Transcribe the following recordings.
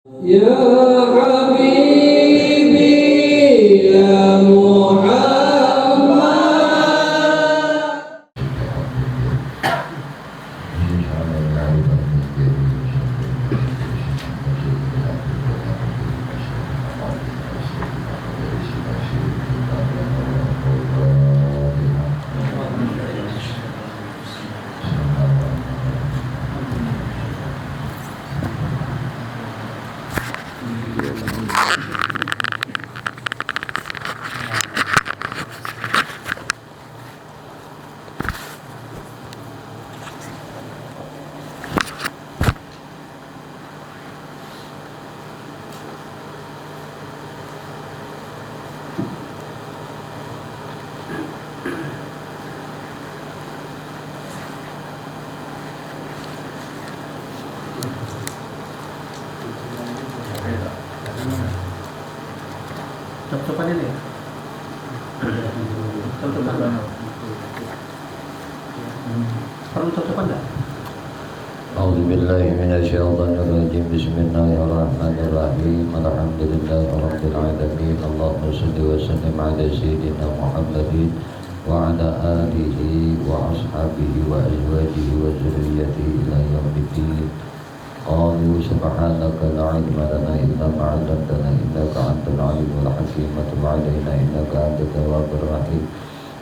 Ya Habibi ya Muhammad. Cop-copan ini ya? Cop-copan. Perlu cop-copan enggak? A'udzubillahi minasyaitonirrajim. Bismillahirrahmanirrahim. Alhamdulillahirabbil alamin. Allahumma shalli wa sallim ala sayyidina Muhammadin wa ala alihi wa ashabihi wa azwajihi wa dzurriyyatihi ila yaumiddin. Qalu subhanaka la ilma lana illa ma 'allamtana innaka antal alimul hakim. Wa tub 'alaina innaka antat tawwabur rahim.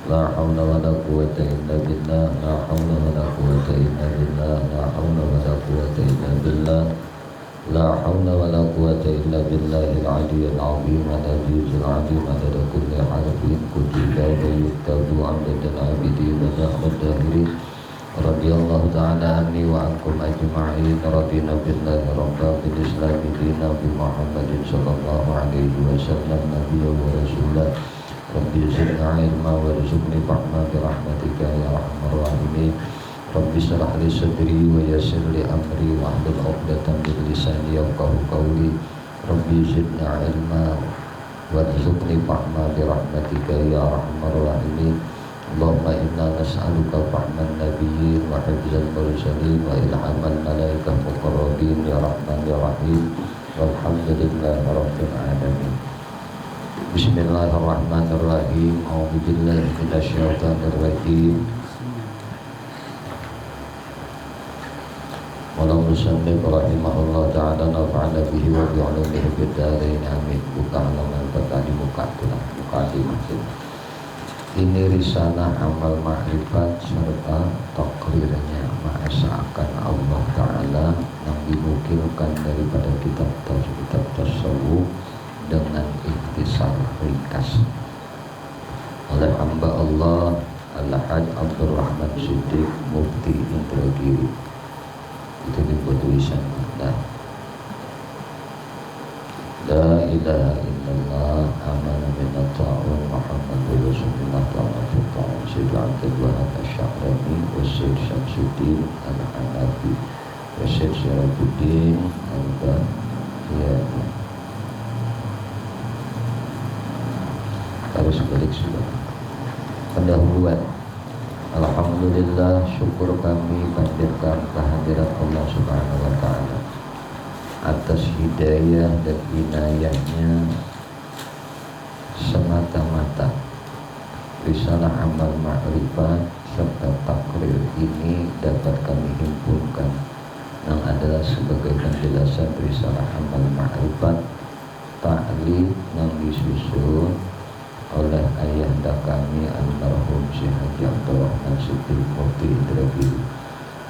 La haula wa la quwwata illa billah. La haula wa la quwwata illa billah. La haula wa la quwwata illa billah. La haula wa la quwwata illa billahil 'aliyyil 'azim. Al-'azizul 'alim. Adada kulli harfin kutiba wa yuktabu 'adadal 'abidin wa nahmad dahirin. Radiyallahu ta'ala anni wa ankum ajma'in. Radina billahi rabba bil islami dina bi Muhammadin sallallahu alaihi wasallam nabiyya wa rasulah. Rabbi zidna ilma warzuqni fahma bi rahmatika ya arhamar rahimin. Rabbi shrah li sadri wa yassir li amri wahlul 'uqdatam min lisani yafqahu qawli. Rabbi zidna ilma warzuqni fahma bi rahmatika ya arhamar rahimin. Allahumma inna nas'aluka fahman nabiyyin wa hifzal mursalin wa ilhamal malaikah muqarrabin ya rahman ya rahim. Walhamdulillahi rabbil alamin. Bismillahirrahmanirrahim. A'udzu billahi minasyaitonir rajim. Walau musannif rahimahullah ta'ala nafa'ana bihi wa bi'ulumihi fid dharain amin. Buka halaman pertama, buka tulang, buka di masjid. Ini risalah amal ma'rifat serta takrirnya mengesahkan Allah Ta'ala yang dinukilkan daripada kitab tasawuf dengan ikhtisar ringkas oleh hamba Allah Al-Hajj Abdul Rahman Siddiq Mufti Indragiri. Itu dibuat tulisan La ilaha illallah amana minat ta'un Muhammadur Rasulullah ta'ala ta'ala Syed Abdul Wahab Asy-Syahrani wa Syed Syamsuddin Al-Hanafi wa Syed Syarafuddin Al-Bahiyani. Harus balik sudah. Pendahuluan. Alhamdulillah, syukur kami panjatkan kehadirat Allah Subhanahu wa ta'ala atas hidayah dan inayahnya semata-mata risalah amal ma'rifat serta takrir ini dapat kami himpunkan yang adalah sebagai penjelasan risalah amal ma'rifat ta'lim yang disusun oleh ayahanda kami almarhum Syekh Haji Abdul Rahman Siddiq Mufti Indragiri.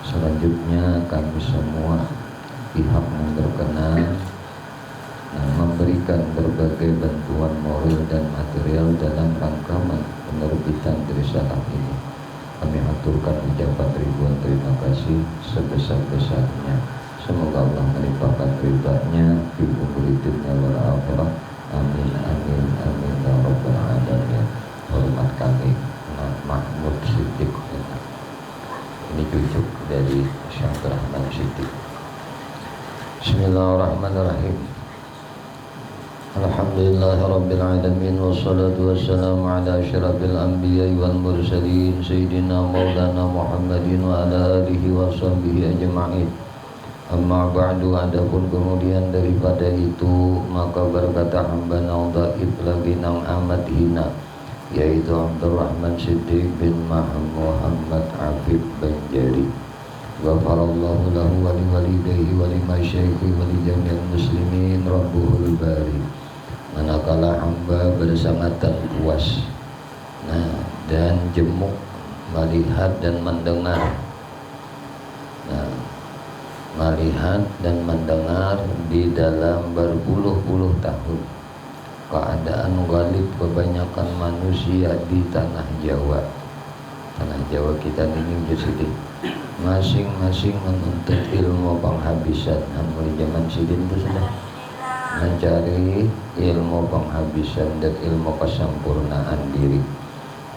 Selanjutnya kami semua pihak yang berkenan yang memberikan berbagai bantuan moral dan material dalam rangka penerbitan risalah ini. Kami aturkan ucapan ribuan terima kasih sebesar-besarnya. Semoga Allah melimpahkan ridha-Nya fi umuri dunya wal akhirah. Amin amin amin ya rabbal alamin. Hormat kami Mahmud Siddiq. Ini cucu dari Syekh Rahman Siddiq. Bismillahirrahmanirrahim. Alhamdulillahi rabbil alamin wassalatu wassalamu ala asyrafil anbiya'i wal mursalin sayyidina maulana Muhammadin wa ala alihi wa sahbihi ajma'in. Amma ba'du, adapun kemudian daripada itu, maka berkata hamba nang dhaif lagi nang amat hina, yaitu Abdurrahman Siddiq bin Muhammad Afif Banjari. Ghafarallahu lahu wa liwalidayhi wa limasyayikhi wa lijami'il muslimin rabbuhul bari. Manakala hamba bersangatan puas, dan jemuk melihat dan mendengar, melihat dan mendengar di dalam berpuluh-puluh tahun keadaan ghalib kebanyakan manusia di tanah Jawa. Tanah Jawa kita ini jadi masing-masing menuntut ilmu penghabisan. Mulai zaman sidin itu sudah mencari ilmu penghabisan dan ilmu kesempurnaan diri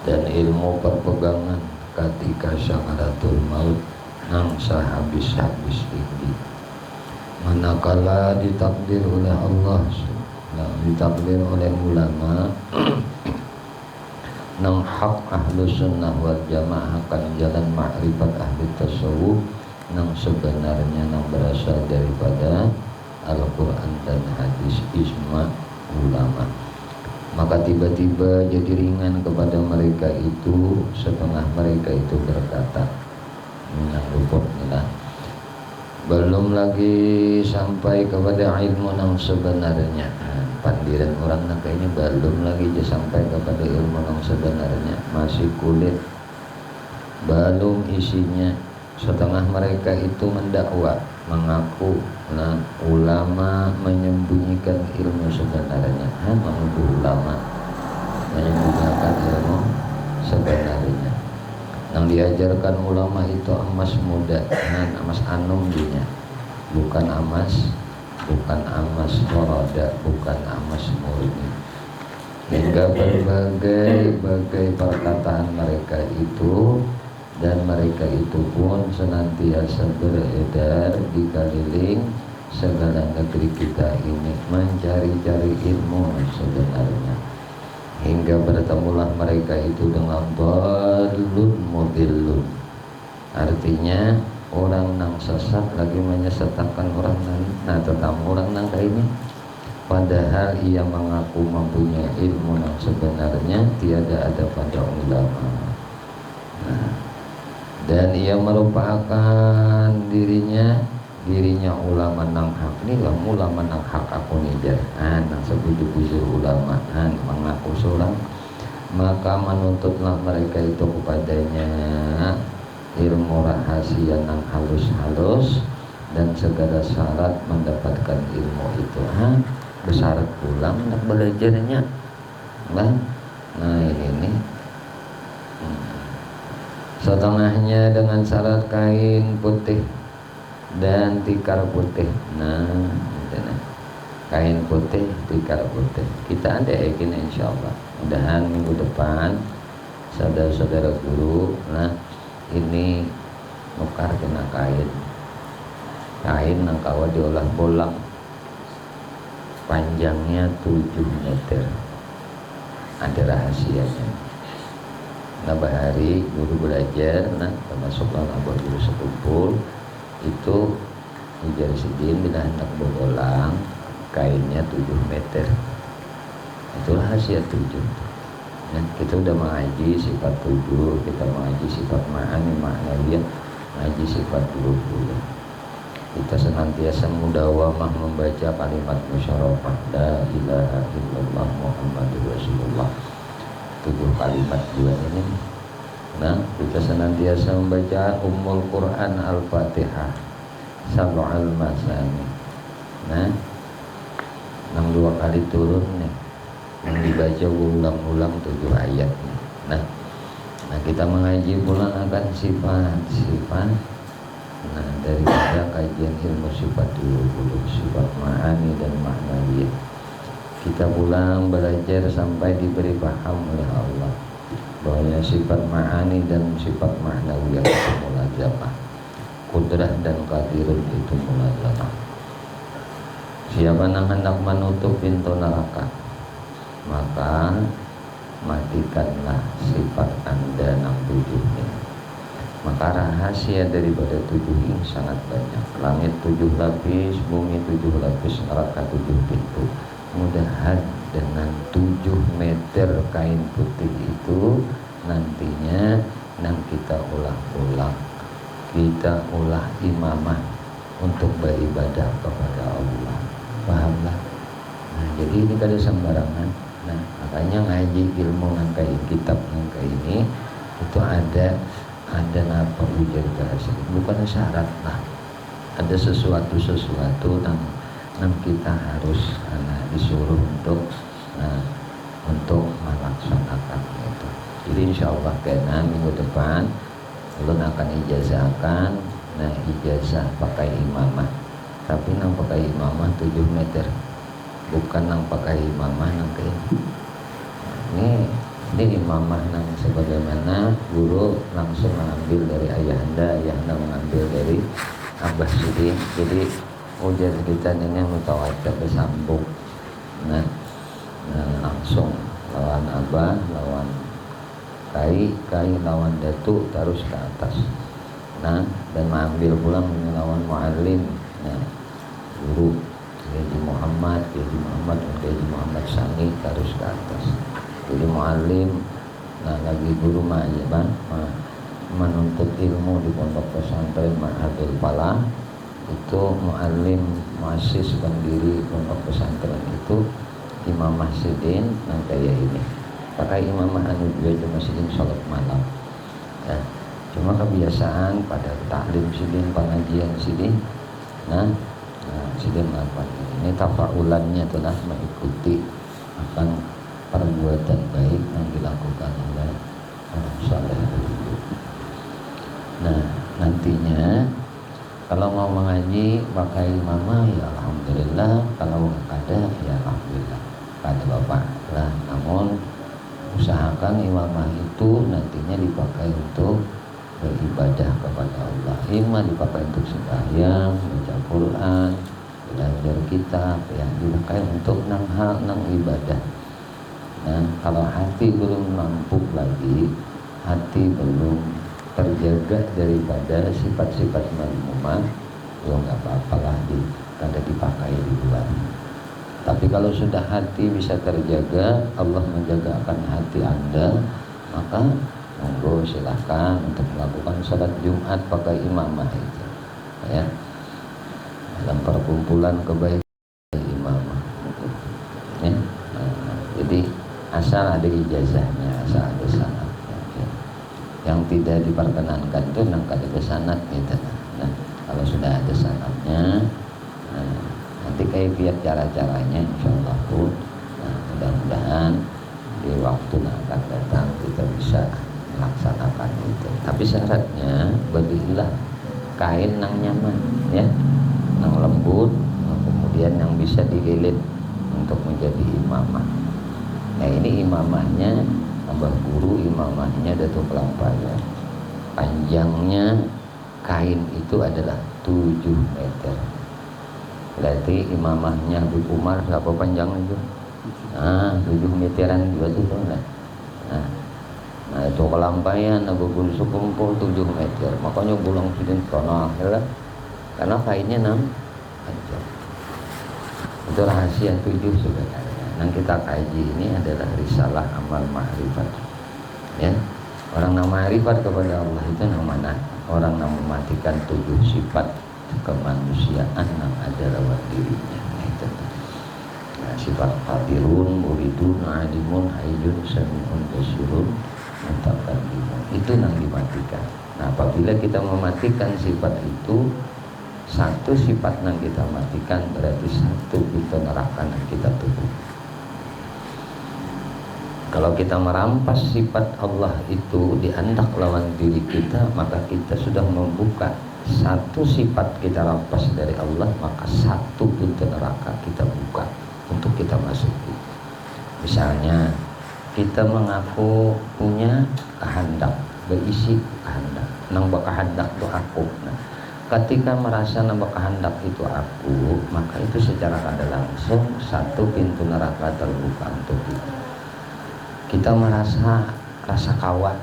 dan ilmu perpegangan ketika sakaratul maut nang sehabis-habis tinggi. Manakala ditakdir oleh Allah, ditakdir oleh ulama nang hak ahlus sunnah wal jamaah akan jalan ma'rifat ahli tasawuf nang sebenarnya nang berasal daripada Al-Quran dan hadis ijma ulama. Maka tiba-tiba jadi ringan kepada mereka itu, setengah mereka itu berkata, belum lagi sampai kepada ilmu yang sebenarnya. Pandiran orang nak ini belum lagi sampai kepada ilmu yang sebenarnya, masih kulit, belum isinya. Setengah mereka itu mendakwa, mengaku ulama menyembunyikan ilmu sebenarnya. Menuduh ulama menyembunyikan ilmu sebenarnya. Yang diajarkan ulama itu emas muda, emas anum dinya, bukan emas roda, bukan emas murni. Hingga berbagai perkataan mereka itu, dan mereka itu pun senantiasa beredar di keliling segala negeri kita ini mencari-cari ilmu sebenarnya. Hingga bertemulah mereka itu dengan dhalun mudillun, artinya orang nang sesat lagi menyesatkan orang lain. Tetapi orang nang kayak ini padahal ia mengaku mempunyai ilmu yang sebenarnya tiada ada pada ulama. Dan ia merupakan dirinya ulama nang hak. Ini lah ulama nang hak aku nih nang sebujur-bujur ulama mengaku seorang, maka menuntutlah mereka itu kepadanya ilmu rahasia nang halus-halus dan segala syarat mendapatkan ilmu itu. Bersyarat pulang nak belajarnya ini setengahnya dengan syarat kain putih dan tikar putih. Kain putih, tikar putih. Kita ada yakin insyaallah. Mudahan minggu depan saudara-saudara guru, ini nukar kena kain nang kawa diolah bolang, panjangnya 7 meter. Ada rahasianya. Bahari guru belajar, termasuklah abah guru sekumpul itu ujar sidin bila hendak bolang, kainnya 7 meter. Itulah rahasia 7. Kita udah mengaji sifat 7, kita mengaji sifat ma'ani ma'nawiyah, mengaji sifat 20. Kita senantiasa mudawamah membaca kalimat musyarafah la ilaha illallah Muhammadur Rasulullah. 7 kalimat juga ini. Kita senantiasa membaca Ummul Quran Al-Fatihah, Sab'al Masani. Yang 2 kali turun nih, yang dibaca ulang-ulang 7 ayat nih. Kita mengaji pula akan sifat-sifat daripada kajian ilmu sifat 20, sifat ma'ani dan ma'nawiyah. Kita pulang belajar sampai diberi paham oleh Allah bahwa sifat ma'ani dan sifat ma'nawiyah itu mulazamah, kudrah dan qadirun itu mulazamah. Siapa yang hendak menutup pintu neraka, maka matikanlah sifat anda nang 7 ini. Maka rahasia daripada 7 ini sangat banyak. Langit 7 lapis, bumi 7 lapis, neraka 7 pintu. Mudahan dengan 7 meter kain putih itu nantinya kita ulang-ulang, kita ulah imamah untuk beribadah kepada Allah. Pahamlah? Nah, jadi ini kada sembarangan. Nah, makanya ngaji ilmu nangkai kitab nangkai ini itu ada apa ujar bahasa, bukan syarat lah, ada sesuatu yang kita harus disuruh untuk melaksanakan itu. Jadi insya Allah kena minggu depan ulun akan ijazahkan, ijazah pakai imamah, tapi nang pakai imamah 7 meter, bukan nang pakai imamah nang kayak ini imamah nang sebagaimana guru langsung mengambil dari ayahanda mengambil dari Abah Sidin. Jadi ujar kita ini mutawatir bersambung, langsung lawan Abah, lawan kai lawan datu terus ke atas. Dan mengambil pulang lawan muallim, guru Haji Muhammad Sani terus ke atas. Jadi muallim, lagi guru menuntut ilmu di pondok pesantren Ma'hadul Falah, itu muallim muassis pendiri pondok pesantren itu Imam Masjidin yang kayak ini. Pakai imamah anu juga cuma sidin sholat malam. Ya, cuma kebiasaan pada taklim sidin, pengajian sidin, sidin melakukan ini tafaulannya itulah mengikuti akan perbuatan baik yang dilakukan oleh orang saleh. Nah, nantinya kalau mau mengaji pakai imamah ya alhamdulillah, kalau ada ya alhamdulillah, kata bapak lah. Namun usahakan imamah itu nantinya dipakai untuk beribadah kepada Allah. Imam dipakai untuk sembahyang, baca Quran, belajar kitab, yang dipakai untuk hal ibadah. Nah, kalau hati belum mampu lagi, hati belum terjaga daripada sifat-sifat mazmumah, ya nggak apa-apalah kada dipakai di luar. Tapi kalau sudah hati bisa terjaga, Allah menjaga akan hati Anda, maka monggo silahkan untuk melakukan salat Jumat pakai imamah itu, ya, dalam perkumpulan kebaikan imamah, ya. Jadi asal ada ijazahnya, asal ada sanadnya, ya. Yang tidak diperkenankan itu nang kada ada sanad gitu. Nah, kalau sudah ada sanadnya, nanti kayak cara-caranya insyaallah pun, mudah-mudahan di waktu yang akan datang kita bisa melaksanakan itu. Tapi syaratnya belilah kain yang nyaman, ya, yang lembut, kemudian yang bisa dililit untuk menjadi imamah. Nah, ini imamahnya Abah Guru, imamahnya Datuk Kelampaya. Panjangnya kain itu adalah 7 meter. Berarti imamahnya Habib Umar berapa panjangnya itu? 7 meteran juga tuh kan. Nah, itu Kelampayan Abah Guru sekumpul 7 meter. Makanya bulang sidin kono ya, karena kainnya panjang. Itu rahasia 7 sebenarnya. Yang kita kaji ini adalah risalah amal ma'rifat, ya. Orang yang ma'rifat kepada Allah itu yang mana? Orang yang mematikan 7 sifat kemanusiaan yang ada lewat dirinya. Itu. Nah, sifat qadirun, muridun, alimun, hayyun, sami'un, basirun, mutakallimun. Itu yang dimatikan. Nah, apabila kita mematikan sifat itu, satu sifat yang kita matikan berarti satu pintu neraka yang kita tutup. Kalau kita merampas sifat Allah itu dihendak lawan diri kita, maka kita sudah membuka satu sifat kita rampas dari Allah, maka satu pintu neraka kita buka untuk kita masuki. Misalnya kita mengaku punya kehendak, berisi kehendak, nang kehendak itu aku. Nah, ketika merasa nambah kehendak itu aku, maka itu secara kada langsung satu pintu neraka terbuka untuk kita. Kita merasa rasa kawat,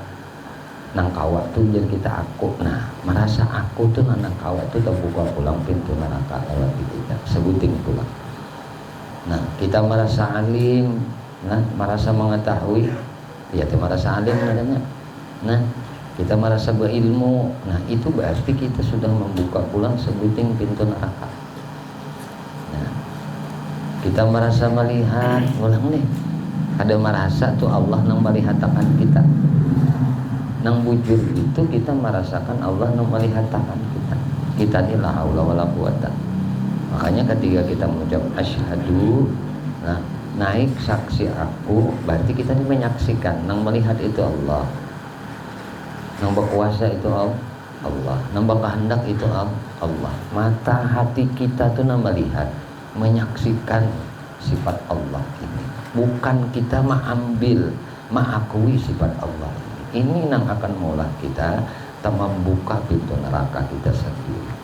nang kawat tuh jadi kita aku. Nah, merasa aku tuh nang kawat tuh terbuka pulang pintu neraka lewat kita sebuting pulang. Nah, kita merasa alim, nah, merasa mengetahui, ya itu merasa alim adanya. Nah, kita merasa berilmu, nah itu berarti kita sudah membuka pulang sebuting pintu neraka. Nah, kita merasa melihat, ulang nih, ada merasa tuh Allah nang melihatakan kita. Nang bujur itu kita merasakan Allah nang melihatakan kita. Kita ni la haula wala quwata. Makanya ketika kita mengucap asyhadu, nah naik saksi aku, berarti kita ini menyaksikan, nang melihat itu Allah, nang berkuasa itu Allah, nang berkehendak itu Allah. Mata hati kita tuh nang melihat, menyaksikan sifat Allah ini. Bukan kita mengambil, mengakui sifat Allah ini. Ini nang akan mulai kita membuka pintu neraka kita sendiri.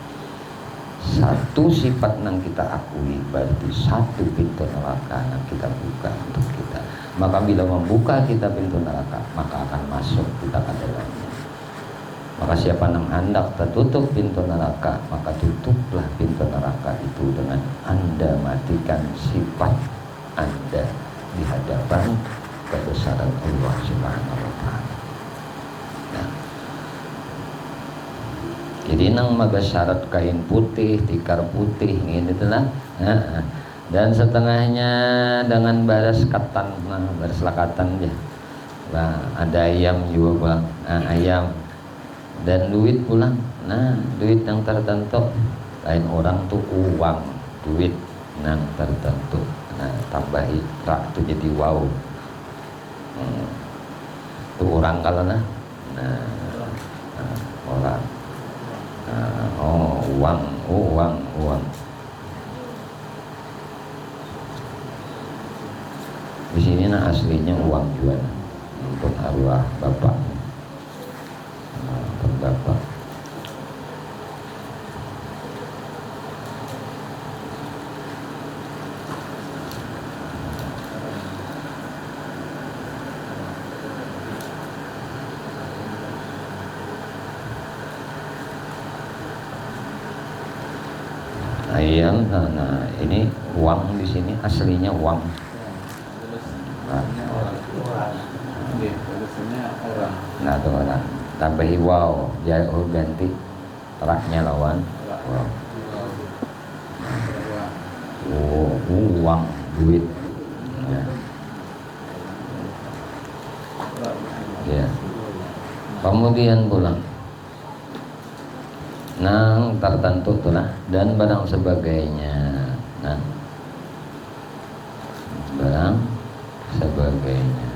Satu sifat nang kita akui berarti satu pintu neraka yang kita buka untuk kita. Maka bila membuka kita pintu neraka, maka akan masuk kita ke dalamnya. Maka siapa nang hendak tertutup pintu neraka, maka tutuplah pintu neraka itu dengan Anda matikan sifat Anda di hadapan kebesaran Allah Subhanahu wa taala. Nah, jadi nang maga syarat kain putih, tikar putih gitu lah. Nah, dan setengahnya dengan baras katan, nah, baras lakatan aja. Nah, ada ayam juga pulang, nah, ayam dan duit pulang. Nah, duit yang tertentu, lain orang tuh uang, duit yang tertentu. Nah, tambah ikra tuh jadi wow. Tuh orang kalau nah, orang. Uang. Di sini nah aslinya uang juga untuk arwah bapak, untuk bapak. Ayam, nah ini uang di sini aslinya uang. Nah tuh orang tambahi wow, dia ganti teraknya lawan wow. Uang duit ya. Kemudian pulang nang tertentu tulah dan barang sebagainya. Nah, barang sebagainya.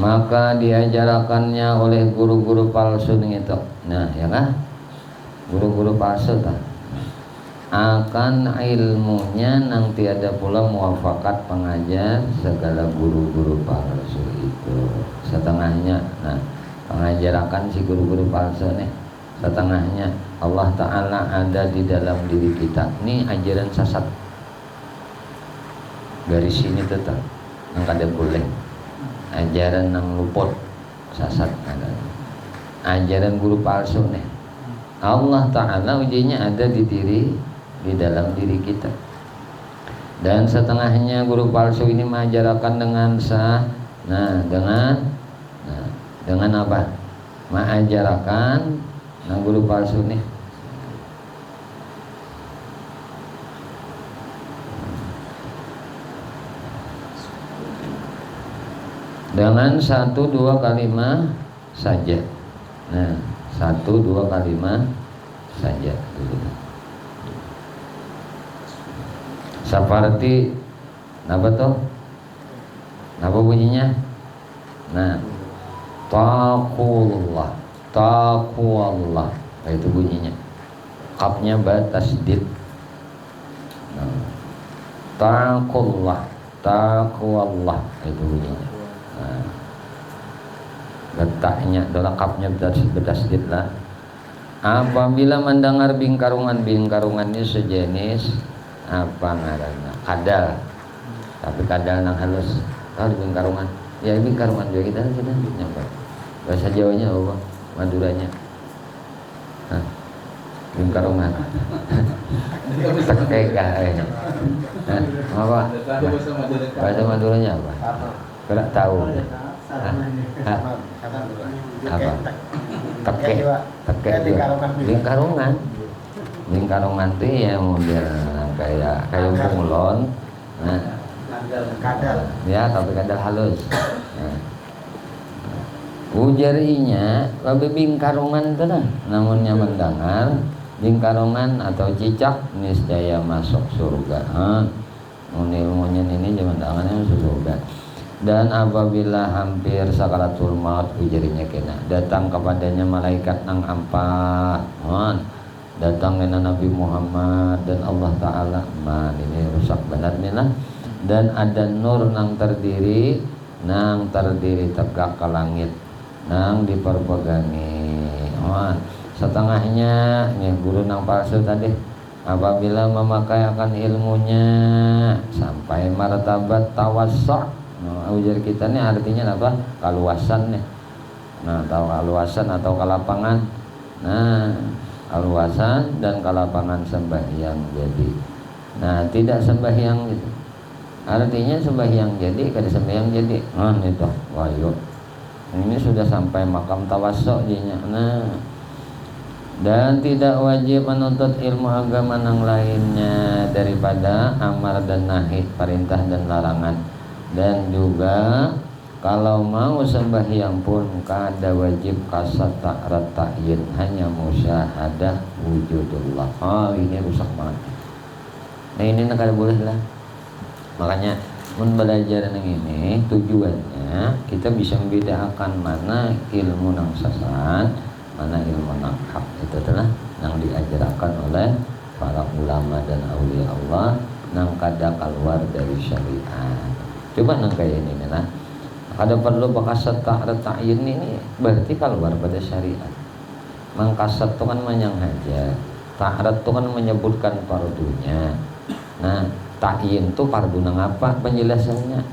Maka diajarkannya oleh guru-guru palsu itu. Nah, ya kan? Guru-guru palsu tak? Akan ilmunya nang tiada pula muafakat pengajar segala guru-guru palsu itu. Setengahnya, nah, pengajarkan si guru-guru palsu nih. Setengahnya Allah Ta'ala ada di dalam diri kita. Ini ajaran sesat. Garis sini tetap yang kada boleh. Ajaran yang luput sesat ada. Ajaran guru palsu nih. Allah Ta'ala ujinya ada di dalam diri kita. Dan setengahnya guru palsu ini mengajarkan dengan dengan apa? Mengajarkan nah guru palsu nih dengan 1-2 kalimat saja. Nah, 1-2 kalimat saja. Seperti apa tuh? Apa bunyinya? Nah, taqullah, taqwallah, itu bunyinya. Qafnya ba tasdid. Nah, taqullah, taqwallah, itu bunyinya. Nah, letaknya adalah qafnya bertasdid lah. Apabila mendengar bingkarungan-bingkarungannya sejenis apa ngarannya? Kadal. Tapi kadal nang halus. Kalau bingkarungan, ya bingkarungan juga kita nyampe. Bahasa Jawanya apa? Maduranya. Hah? Lingkarongan. Tekek kah? Apa? Bahasa Maduranya apa? Tidak tahu. Hah? Apa? Tekek. Tekek juga. Lingkarongan. Lingkarongan itu ya model kayak bunglon. Nah, Kadal. ya tapi kadal halus. Nah. Ujarinya lebih bingkarongan itu dah. Namunnya mendengar bingkarongan atau cicak niscaya masuk surga. Ilmunya ini zaman tangannya masuk surga. Dan apabila hampir sakaratul maut ujarinya kena datang kepadanya malaikat nang ampat. Datang dengan Nabi Muhammad dan Allah Ta'ala. Ini rusak benar nih lah. Dan ada nur nang terdiri tegak ke langit nang diperpegangi. Setengahnya nih guru nang palsu tadi apabila memakai akan ilmunya sampai martabat tawassu'. Ujar kita nih artinya apa? Kaluasan nih. Tahu kaluasan atau kalapangan. Kaluasan dan kalapangan sembahyang jadi. Tidak sembahyang gitu. Artinya sembahyang jadi, kada sembahyang jadi. Itu. Wahyu. Ini sudah sampai makam tawassu' dinya. Dan tidak wajib menuntut ilmu agama yang lainnya daripada amar dan nahi, perintah dan larangan. Dan juga kalau mau sembahyang pun kada wajib kasat ta'rat ta'yin, hanya musyahadah wujudullah. Ini rusak banget. Ini kada boleh lah. Makanya belajar yang ini tujuannya kita bisa membedakan mana ilmu nang sesat, mana ilmu nang hak. Itu adalah yang diajarkan oleh para ulama dan aulia Allah nang kada keluar dari syariat. Coba nang kayak ini lah. Ada perlu bakasat ta'rat ta'yin ini berarti keluar pada syariat. Mangkasat itu kan manyang haja. Ta'rat itu kan menyebutkan fardunya. Ta'yin itu fardu nang apa penjelasannya.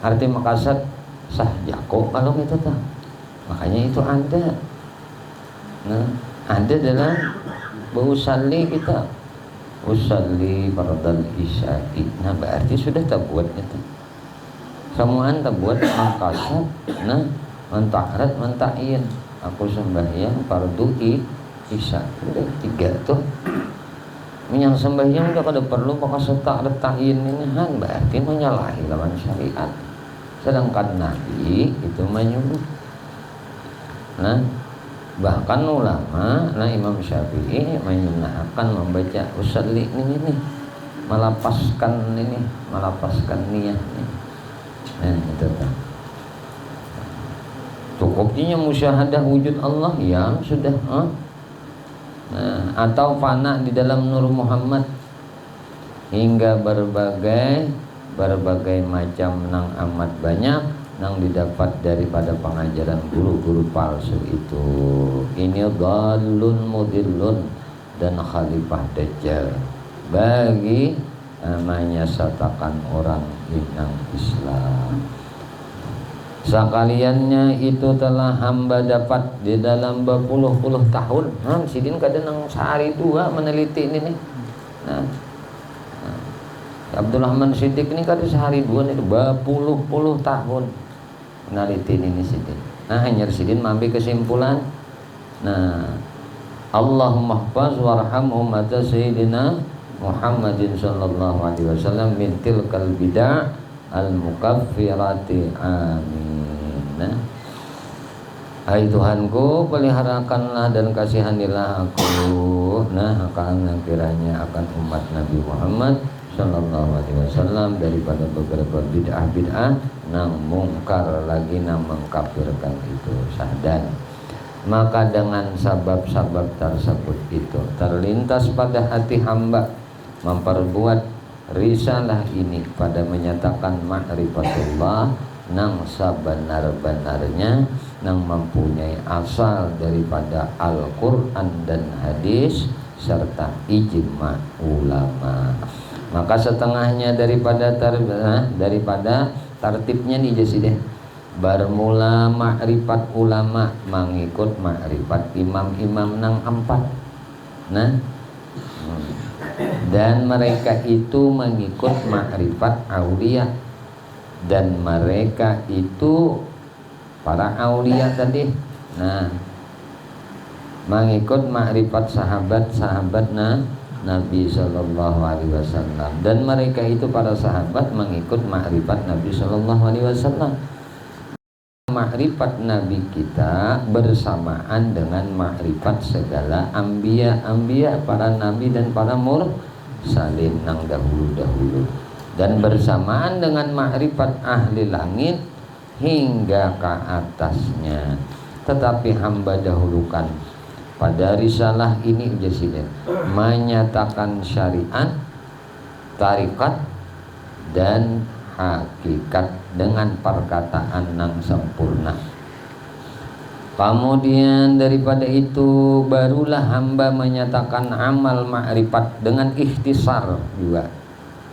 Arti makasat sah jako kalau kita tahu. Makanya itu ada. Ada dalam berusalli kita. Usalli fardal isya'i. Berarti sudah tak buat itu. Semuaan tak buat mangkasat, menta'rat, menta'yin. Aku sembahyang fardu isya. Udah 3 tuh. Yang sembahyang udah kada perlu makasat ta'rat ta'yin ini berarti menyalahi lawan syariat. Sedangkan Nabi itu menyuruh. Bahkan ulama, Imam Syafi'i menyunahkan membaca usalli ini, melapaskan niat ini. Itu kan. Cukupnya musyahadah wujud Allah yang sudah atau fana di dalam nur Muhammad hingga berbagai macam nang amat banyak nang didapat daripada pengajaran guru-guru palsu itu. Ini dhalun mudillun dan khalifah dajjal bagi menyesatkan orang inang Islam. Sekaliannya itu telah hamba dapat di dalam berpuluh-puluh tahun. Sidin kadang nang sehari 2 meneliti ini nih. Abdul Rahman Siddiq ini kadang sehari 2 itu berpuluh-puluh tahun meneliti ini Sidin. Hanya Sidin mengambil kesimpulan. Allahumma hfaz warham ummat sayyidina Muhammadin sallallahu alaihi wasallam min tilkal bid'ah al-mukaffirati amin. Hai Tuhanku, peliharakanlah dan kasihanilah aku akan kiranya akan umat Nabi Muhammad sallallahu alaihi wasallam daripada beberapa bid'ah nang mungkar lagi nang mengkafirkan itu sahdan. Maka dengan sabab-sabab tersebut itu terlintas pada hati hamba memperbuat risalah ini pada menyatakan ma'rifatullah nang sebenar-benarnya nang mempunyai asal daripada Al-Quran dan hadis serta ijma ulama. Maka setengahnya daripada tartibnya nih jadi deh. Bermula makrifat ulama mengikut makrifat imam-imam nang empat. Nah, dan mereka itu mengikut makrifat aulia, dan mereka itu para aulia tadi. Nah, mengikut makrifat sahabat-sahabat Nabi Shallallahu Alaihi Wasallam, dan mereka itu para sahabat mengikut makrifat Nabi Shallallahu Alaihi Wasallam. Makrifat Nabi kita bersamaan dengan makrifat segala ambia para nabi dan para mursalin nang dahulu, dan bersamaan dengan makrifat ahli langit hingga ke atasnya. Tetapi hamba dahulukan pada risalah ini jasiden menyatakan syariat, tarikat, dan hakikat dengan perkataan nang sempurna. Kemudian daripada itu barulah hamba menyatakan amal ma'rifat dengan ikhtisar juga,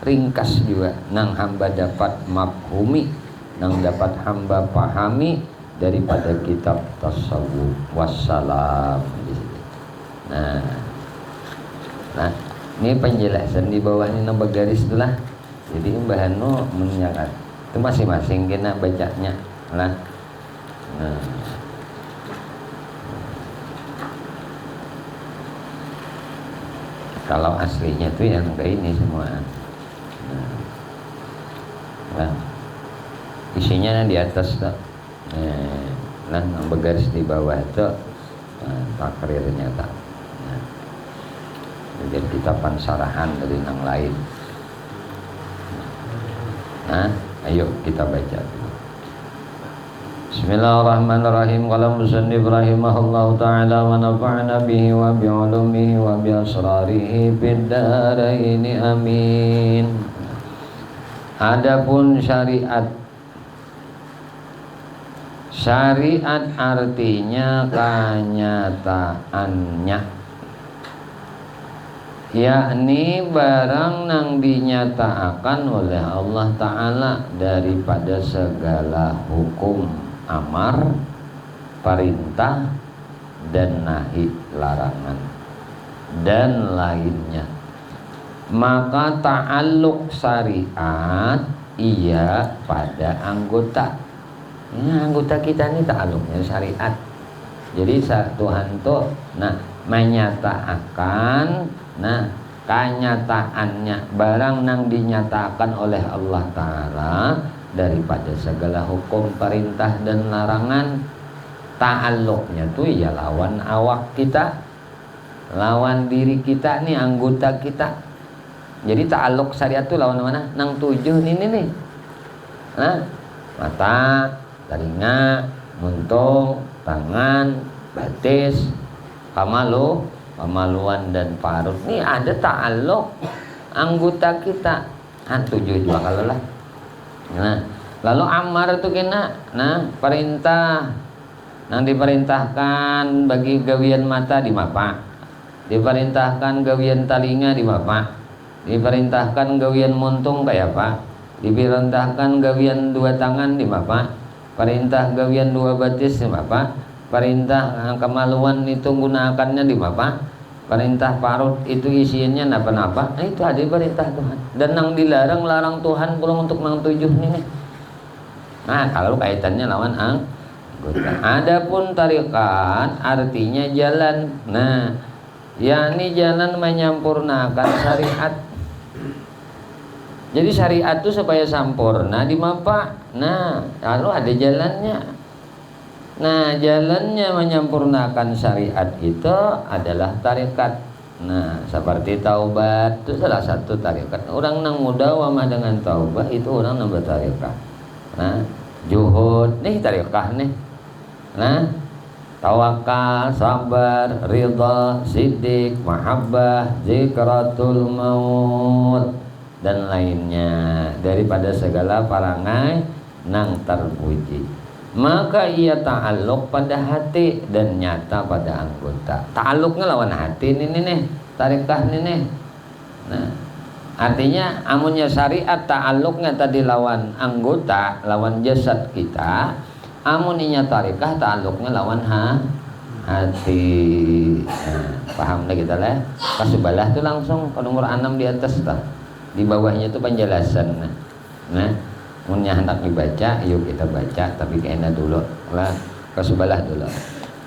ringkas juga, nang hamba dapat mafhumi, nang dapat hamba pahami daripada kitab tasawuf wassalam. Nah, ini penjelasan di bawah ini nambah garis lah. Jadi bahan no menyakat itu masing-masing kena bacanya lah. Nah, kalau aslinya tuh yang kayak ini semua. Nah, isinya di atas tuh. Nah, bergaris di bawah itu takrirnya tak. Nah, jadi kita pansarahan dari yang lain. Nah, ayo kita baca. Bismillahirrahmanirrahim. Qala musannif rahimahullahu taala wa nafa'na bihi wa bi ulumihi wa bi asrarihi fid dharain amin. Adapun syariat. Syariat artinya kenyataannya, yakni barang nang dinyatakan oleh Allah Ta'ala daripada segala hukum amar, perintah, dan nahi larangan, dan lainnya. Maka ta'alluq syariat ia pada anggota. Ini anggota kita ini ta'alluqnya syariat. Jadi Tuhan tuh menyatakan kenyataannya barang nang dinyatakan oleh Allah Ta'ala daripada segala hukum, perintah, dan larangan. Ta'alluqnya tuh ya lawan awak kita, lawan diri kita nih, anggota kita. Jadi ta'alluq syariat tuh lawan mana? Nang tujuh nih. Nah, mata, telinga, muntung, tangan, batis, kemaluan dan parut. Ini ada ta'alluq anggota kita. Tujuh juga kalau lah. Nah, lalu amar itu kena. Nah, perintah. Nang diperintahkan bagi gawian mata di mapa. Diperintahkan gawian telinga di mapa. Diperintahkan gawian muntung kayak apa? Diperintahkan gawian dua tangan di mapa. Perintah gawian dua batis di mapa. Perintah kemaluan itu gunakannya di mapa. Perintah parut itu isiannya napa-napa. Nah, itu ada perintah Tuhan. Dan yang dilarang Tuhan pulang untuk nang tujuh nih. Nah, kalau kaitannya lawan anggota. Adapun tarikat artinya jalan. Nah, yakni jalan menyampurnakan syariat. Jadi syariat itu supaya sempurna di mapa. Nah, lalu ada jalannya. Nah, jalannya menyampurnakan syariat itu adalah tarikat. Nah, seperti taubat itu salah satu tarikat. Orang nang mudawamah dengan taubat itu orang nang bertarikat. Nah, juhud nih tarikat nih. Nah, tawakal, sabar, ridha, siddiq, mahabbah, zikratul maut, dan lainnya daripada segala parangai nang terpuji. Maka ia ta'alluq pada hati dan nyata pada anggota. Ta'alluqnya lawan hati nih, tarikah nih. Nah, artinya amunnya syariat ta'alluqnya tadi lawan anggota, lawan jasad kita. Amun inya tarikah ta'alluqnya lawan hati. Nah, paham lah kita lah. Kasubalah tuh langsung ke nomor 6 di atas tah. Di bawahnya tuh penjelasan. Nah, munnya hendak dibaca, yuk kita baca, tapi kayaknya dulu lah kasubalah dulu.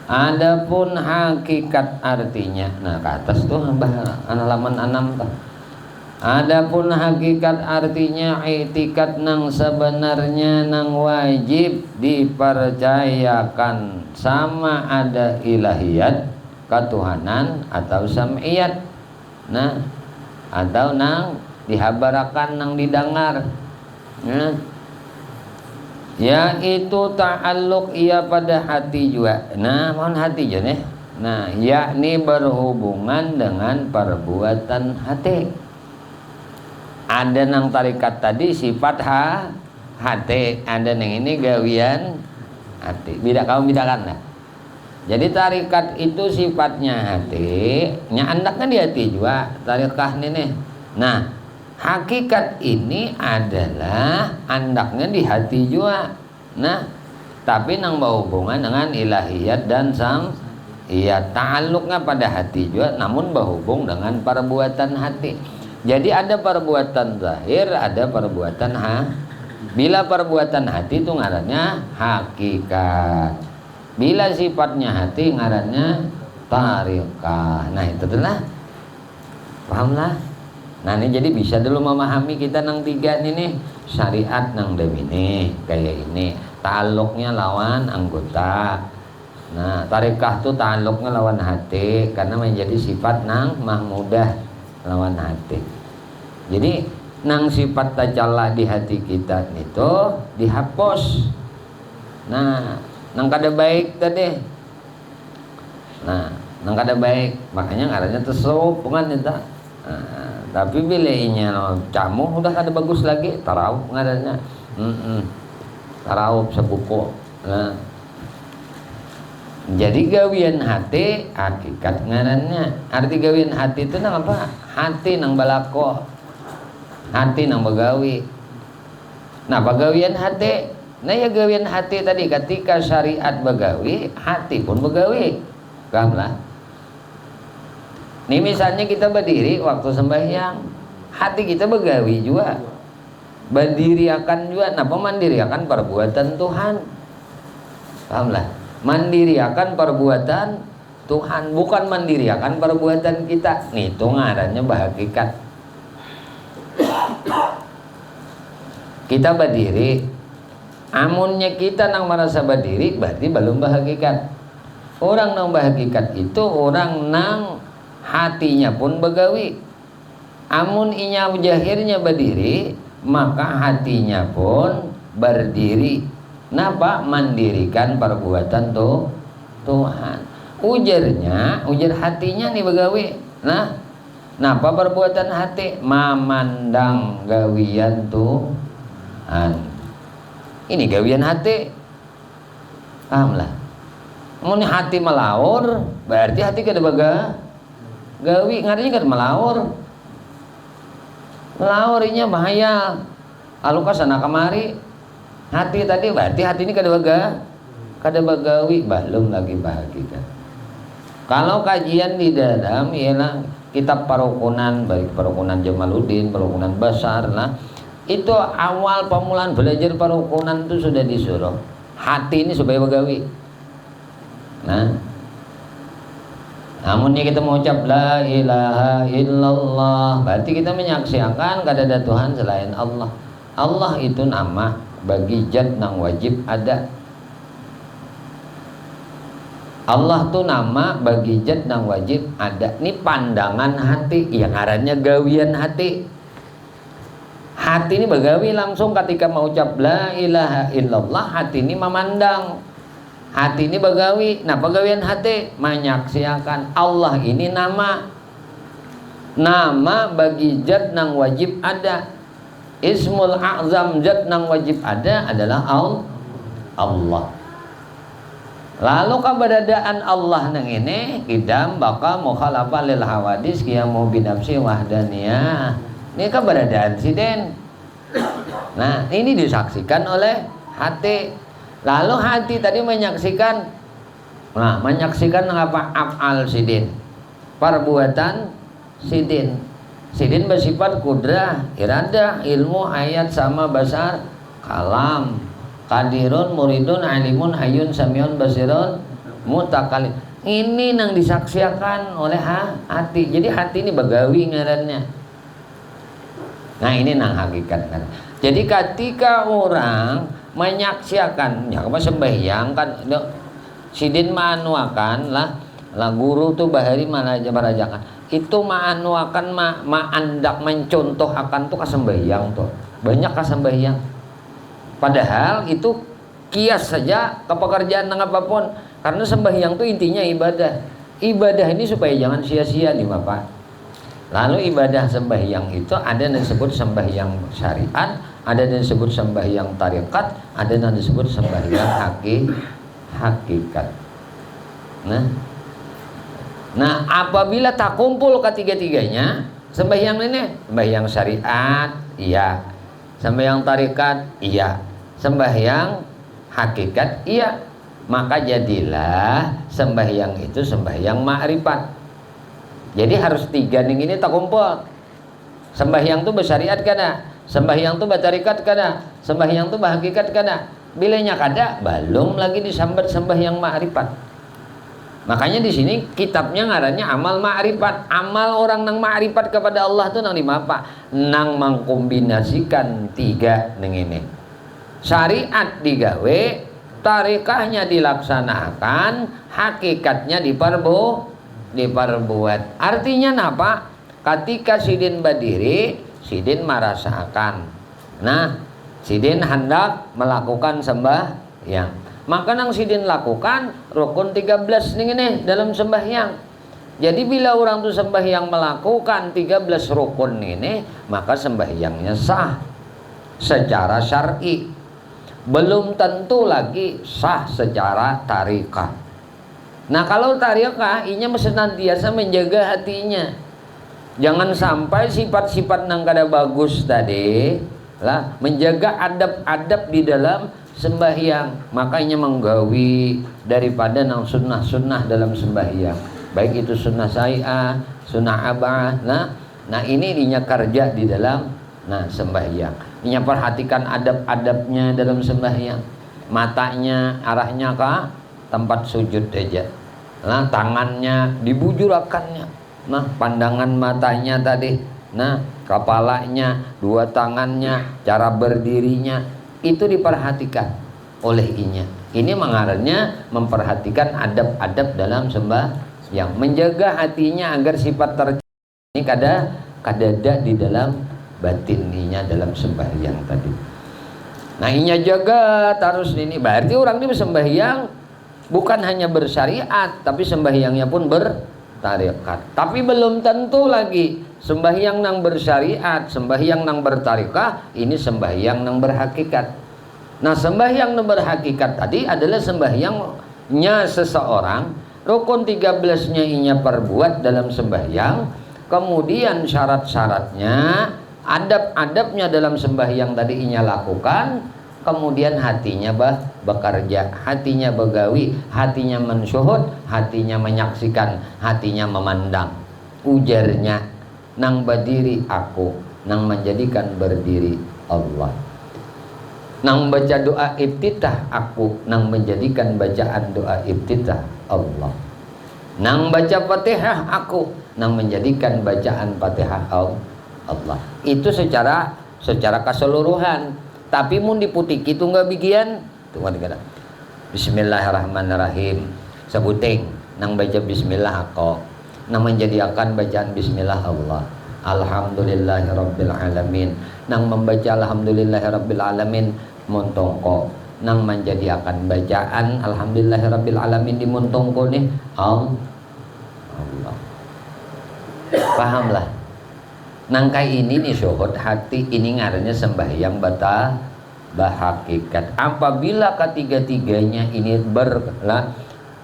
Adapun hakikat artinya, nah ke atas tuh halaman 6 tuh. Adapun hakikat artinya i'tikad nang sebenarnya nang wajib dipercayakan sama ada ilahiyat, ketuhanan atau sam'iyat. Nah, atau nang dihabarakan nang didengar. Nah, yaitu ta'alluq ia pada hati juga. Nah, mohon hati je nih. Nah, yakni berhubungan dengan perbuatan hati. Ada nang tarikat tadi sifat hati, ada nang ini gawian hati. Kamu bedakan lah. Jadi tarikat itu sifatnya hati, nya andaknya di hati juga tarikah nih. Nah, hakikat ini adalah andaknya di hati juga. Nah, tapi nang berhubungan dengan ilahiyat dan iya ta'alluqnya pada hati juga, namun berhubung dengan perbuatan hati. Jadi ada perbuatan zahir, ada perbuatan Bila perbuatan hati itu ngarannya hakikat. Bila sifatnya hati ngarannya tarikah. Nah, itu adalah pahamlah. Nah, ini jadi bisa dulu memahami kita nang 3 nih, syariat nang demini kayak ini. Ta'alluqnya lawan anggota. Nah, tarikah tuh ta'alluqnya lawan hati karena menjadi sifat nang mahmudah lawan hati. Jadi nang sifat tajalla di hati kita itu dihapus. Nah, nang kada baik tadi. Nah, nang kada baik, makanya ngarannya tasawuf bukan itu. Nah, tapi bila inya camu udah kada bagus lagi, tarawuf ngarannya. Tarawuf sebuku. Nah, jadi gawian hati hakikat ngarannya. Arti gawian hati itu nang apa? Hati nang balako. Hati nang begawi. Nah, pagawian hati. Nah, ya gawian hati tadi ketika syariat begawi, hati pun begawi. Pahamlah. Nih misalnya kita berdiri waktu sembahyang, hati kita begawi juga. Berdiri akan juga. Nah, mandiri akan perbuatan Tuhan. Pahamlah. Mandiri akan perbuatan Tuhan, bukan mandiri akan perbuatan kita. Nih, itu ngarannya bahagikat. Kita berdiri, amunnya kita nang merasa berdiri berarti belum bahagikat. Orang nang bahagikat itu orang nang hatinya pun begawi. Amun inya jahirnya berdiri, maka hatinya pun berdiri. Napa? Mandirikan perbuatan Tuhan. Ujar hatinya nih begawi. Nah, napa perbuatan hati? Memandang gawian Tuhan. Ini gawian hati. Pahamlah. Mun hati melaur, berarti hati kada gawi, ngarinya kada melaur. Melaurinya bahaya. Lalu kasana kemari. Hati tadi berarti hati ini kada bagawi, belum lagi bahagia. Kalau kajian di dalam ialah kitab Parukunan, baik Parukunan Jamaluddin, Parukunan Besar lah, itu awal pemulaan belajar Parukunan itu sudah disuruh hati ini supaya begawi. Nah, namunnya kita mengucap la ilaha illallah, berarti kita menyaksikan kada ada Tuhan selain Allah. Allah itu nama bagi zat nang wajib ada. Allah tuh nama bagi zat nang wajib ada. Ini pandangan hati, yang ngarannya gawian hati. Hati ini begawi langsung ketika mengucap la ilaha illallah, hati ini memandang. Hati ini begawi. Nah, pegawian hati menyaksikan Allah ini nama bagi zat nang wajib ada. Ismul a'zam zat nang wajib ada adalah Allah. Lalu keberadaan Allah nang ini kidam bakal mukhalafah lil hawadis qiyamu binafsi wahdaniyah. Ini keberadaan siden. Nah, ini disaksikan oleh hati. Lalu hati tadi menyaksikan, nah menyaksikan apa? Af'al sidin, perbuatan sidin. Sidin bersifat kudrah, iradah, ilmu, ayat, sama, basar, kalam, kadirun, muridun, alimun, hayun, samiun, basirun, mutakalim. Ini yang disaksikan oleh hati. Jadi hati ini bagawi ngarannya. Nah ini nang hakikat kan. Jadi ketika orang menyaksikan, ya apa sembahyang kan, sidin maanuakan lah guru tuh bahari malah barajakan. Itu maanuakan maandak mencontoh akan tuh kasembahyang tuh. Banyak kasembahyang. Padahal itu kias saja ke pekerjaan nang apapun. Karena sembahyang tuh intinya ibadah. Ibadah ini supaya jangan sia-sia nih Bapak. Lalu ibadah sembahyang itu ada yang disebut sembahyang syariat, ada yang disebut sembahyang tarikat, ada yang disebut sembahyang hakikat. Nah, apabila tak kumpul ketiga-tiganya, sembahyang ini, sembahyang syariat, iya. Sembahyang tarikat, iya. Sembahyang hakikat, iya. Maka jadilah sembahyang itu sembahyang ma'rifat. Jadi harus tiga ning ini tak kumpul. Sembahyang itu bersyariat kada, sembahyang itu bertarikat kada, sembahyang itu berhakikat kada. Bilanya kada, belum lagi disambat sembahyang ma'rifat. Makanya di sini kitabnya ngarannya amal ma'rifat. Amal orang nang ma'rifat kepada Allah tuh nang dimapa? Nang mengkombinasikan tiga ning ini. Syariat digawe, tarikahnya dilaksanakan, hakikatnya diperbuat. Artinya napa? Ketika sidin berdiri, sidin merasakan. Nah, sidin hendak melakukan sembahyang. Maka nang sidin lakukan rukun 13 ini dalam sembahyang. Jadi bila orang tuh sembahyang melakukan 13 rukun ini, maka sembahyangnya sah secara syar'i. Belum tentu lagi sah secara tarikah. Nah kalau tarikah, inya senantiasa menjaga hatinya. Jangan sampai sifat-sifat nang kada bagus tadi lah menjaga adab-adab di dalam sembahyang. Makanya menggawi daripada nang sunnah-sunnah dalam sembahyang. Baik itu sunnah syai'ah, sunnah abah. Nah ini dinya kerja di dalam sembahyang. Dinya perhatikan adab-adabnya dalam sembahyang. Matanya arahnya ke tempat sujud aja. Nah tangannya dibujurakannya. Nah pandangan matanya tadi. Nah kepalanya, dua tangannya, cara berdirinya itu diperhatikan oleh inya. Ini mengarahnya memperhatikan adab-adab dalam sembahyang, menjaga hatinya agar sifat ini kada ada di dalam batininya dalam sembahyang tadi. Nah inya jaga terus ini. Berarti orang ini sembahyang bukan hanya bersyariat, tapi sembahyangnya pun bertarikat. Tapi belum tentu lagi sembahyang nang bersyariat, sembahyang nang bertarikah, ini sembahyang nang berhakikat. Nah sembahyang nang berhakikat tadi adalah sembahyangnya seseorang, rukun 13-nya inya perbuat dalam sembahyang, kemudian syarat-syaratnya, adab-adabnya dalam sembahyang tadi inya lakukan, kemudian hatinya bekerja, hatinya begawi, hatinya mensyuhud, hatinya menyaksikan, hatinya memandang. Ujarnya, nang berdiri aku, nang menjadikan berdiri Allah. Nang baca doa iftitah aku, nang menjadikan bacaan doa iftitah Allah. Nang baca Fatihah aku, nang menjadikan bacaan Fatihah Allah. Itu secara keseluruhan. Tapi mun diputiki itu enggak bikian. Tunggu dikata. Bismillahirrahmanirrahim. Sebuting nang baca bismillah aku, nang menjadikan bacaan bismillah Allah. Alhamdulillahirabbil alamin. Nang membaca alhamdulillahirabbil alamin montongko, nang menjadikan bacaan alhamdulillahirabbil alamin di montongko nih Allah. Pahamlah. Nangkai ini nih syuhud hati, ini ngarannya sembahyang bahakikat. Apabila ketiga-tiganya ini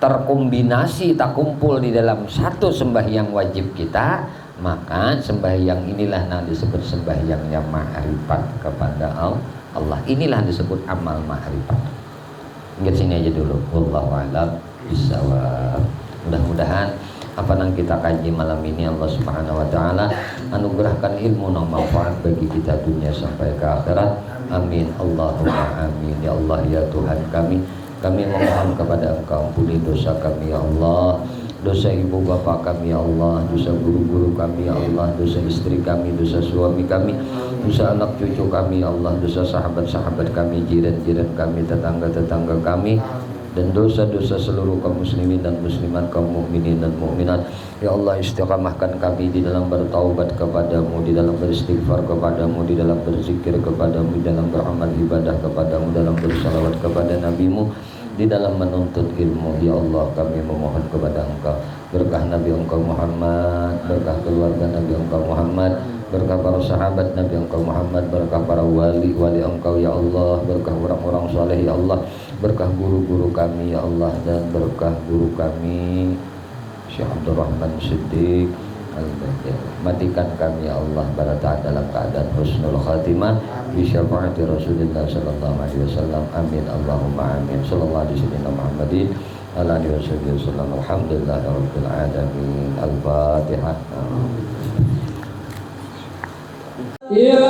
terkombinasi, tak kumpul di dalam satu sembahyang wajib kita, maka sembahyang inilah yang disebut sembahyangnya ma'rifat kepada Allah. Inilah disebut amal ma'rifat. Hingga sini aja dulu. Wallahu a'lam bishawab. Mudah-mudahan apa yang kita kaji malam ini Allah Subhanahu wa taala anugerahkan ilmu yang manfaat bagi kita dunia sampai ke akhirat. Amin. Allahumma amin. Ya Allah ya Tuhan kami memohon kepada Engkau ampuni dosa kami ya Allah, dosa ibu bapak kami ya Allah, dosa guru-guru kami ya Allah, dosa istri kami, dosa suami kami, dosa anak cucu kami ya Allah, dosa sahabat-sahabat kami, jiran-jiran kami, tetangga-tetangga kami, dan dosa-dosa seluruh kaum muslimin dan muslimat, kaum mukminin dan mukminat. Ya Allah, istiqamahkan kami di dalam bertaubat kepadamu, di dalam beristighfar kepadamu, di dalam berzikir kepadamu, di dalam beramal ibadah kepadamu, dalam bersalawat kepada nabimu, di dalam menuntut ilmu. Ya Allah, kami memohon kepada Engkau berkah Nabi Engkau Muhammad, berkah keluarga Nabi Engkau Muhammad, berkah para sahabat Nabi Engkau Muhammad, berkah para wali-wali Engkau ya Allah, berkah orang-orang saleh ya Allah, berkah guru-guru kami ya Allah, dan berkah guru kami Syekh Abdul Rahman Siddiq Al-Bahjah. Matikan kami ya Allah barata dalam keadaan husnul khatimah bi syafaati Rasulullah sallallahu alaihi wasallam. Amin Allahumma amin. Sallallahu alaihi wasallam Muhammadin ala alihi wasallam. Alhamdulillahirabbil alamin. Al-Fatihah. Ya